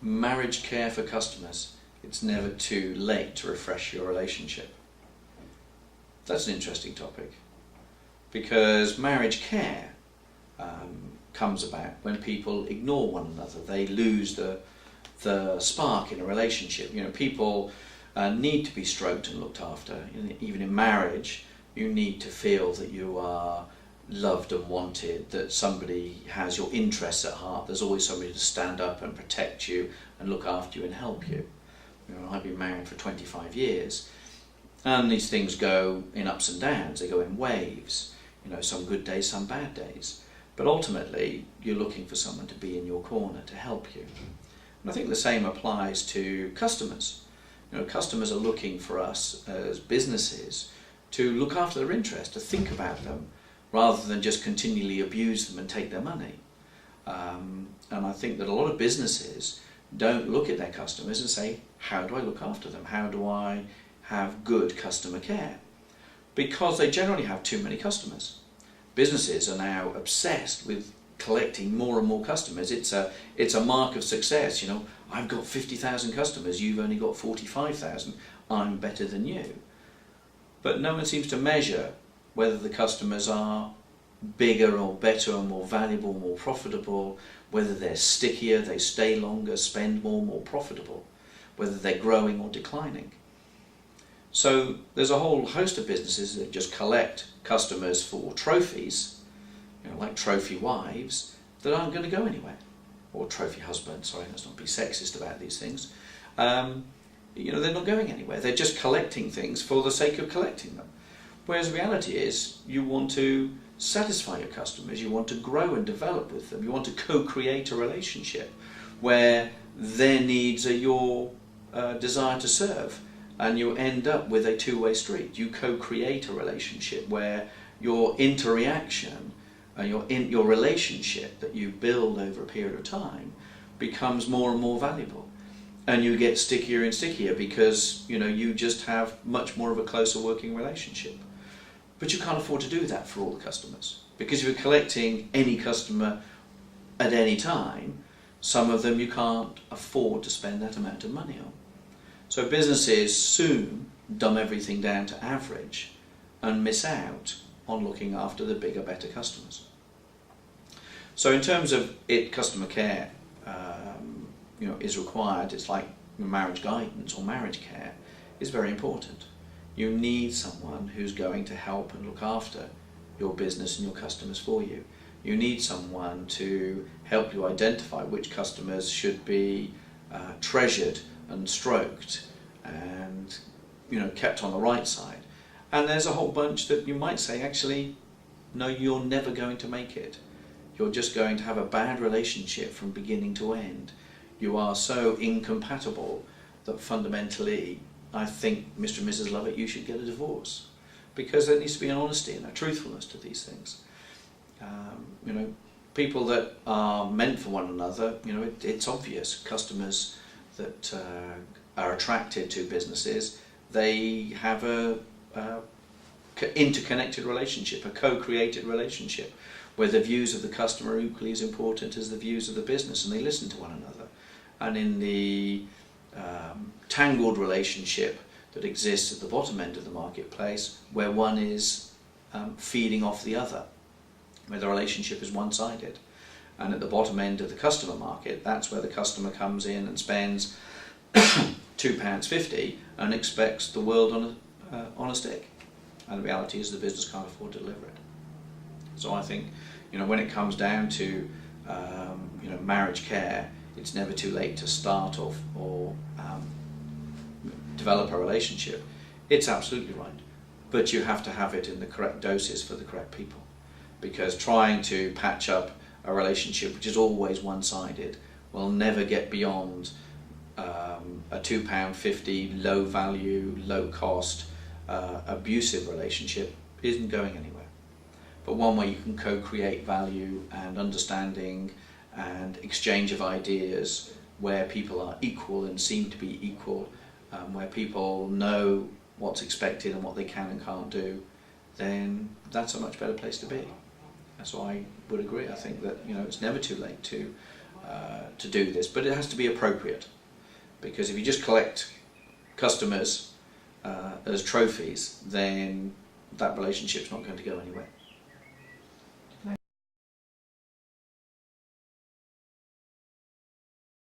marriage care for customers. It's never too late to refresh your relationship. That's an interesting topic, because marriage care comes about when people ignore one another. They lose the spark in a relationship. You know, people need to be stroked and looked after. Even in marriage, you need to feel that you are loved and wanted, that somebody has your interests at heart. There's always somebody to stand up and protect you and look after you and help you. You know, I've been married for 25 years, and these things go in ups and downs. They go in waves. You know, some good days, some bad days. But ultimately, you're looking for someone to be in your corner to help you. And I think the same applies to customers. You know, customers are looking for us as businesses to look after their interests, to think about them, rather than just continually abuse them and take their money. And I think that a lot of businesses don't look at their customers and say, how do I look after them? How do I have good customer care? Because they generally have too many customers. Businesses are now obsessed with collecting more and more customers. It's a mark of success. You know, I've got 50,000 customers, you've only got 45,000, I'm better than you. But no one seems to measure whether the customers are bigger or better or more valuable, more profitable, whether they're stickier, they stay longer, spend more profitable, whether they're growing or declining. So there's a whole host of businesses that just collect customers for trophies, you know, like trophy wives, that aren't going to go anywhere. Or trophy husbands, sorry, let's not be sexist about these things. You know, they're not going anywhere. They're just collecting things for the sake of collecting them. Whereas the reality is, you want to satisfy your customers, you want to grow and develop with them, you want to co-create a relationship where their needs are your desire to serve, and you end up with a two-way street. You co-create a relationship where your interaction and your relationship that you build over a period of time becomes more and more valuable, and you get stickier and stickier because, you know, you just have much more of a closer working relationship. But you can't afford to do that for all the customers, because if you're collecting any customer at any time, some of them you can't afford to spend that amount of money on. So businesses soon dumb everything down to average and miss out on looking after the bigger, better customers. So in terms of customer care, you know, is required. It's like marriage guidance or marriage care is very important. You need someone who's going to help and look after your business and your customers for you. You need someone to help you identify which customers should be treasured and stroked and, you know, kept on the right side. And there's a whole bunch that you might say, actually, no, you're never going to make it. You're just going to have a bad relationship from beginning to end. You are so incompatible that fundamentally, I think, Mr. and Mrs. Lovett, you should get a divorce, because there needs to be an honesty and a truthfulness to these things. You know, people that are meant for one another, you know, it's obvious. Customers that are attracted to businesses, they have a interconnected relationship, a co-created relationship, where the views of the customer are equally as important as the views of the business, and they listen to one another. And in the tangled relationship that exists at the bottom end of the marketplace, where one is feeding off the other, where the relationship is one-sided. And at the bottom end of the customer market, that's where the customer comes in and spends £2.50 and expects the world on a stick. And the reality is the business can't afford to deliver it. So I think, you know, when it comes down to you know, marriage care, it's never too late to start off or develop a relationship. It's absolutely right, but you have to have it in the correct doses for the correct people, because trying to patch up a relationship which is always one-sided will never get beyond a £2.50 low value, low cost, abusive relationship isn't going anywhere. But one where you can co-create value and understanding and exchange of ideas, where people are equal and seem to be equal, where people know what's expected and what they can and can't do, then that's a much better place to be. And so I would agree. I think that, you know, it's never too late to to do this, but it has to be appropriate, because if you just collect customers as trophies, then that relationship's not going to go anywhere.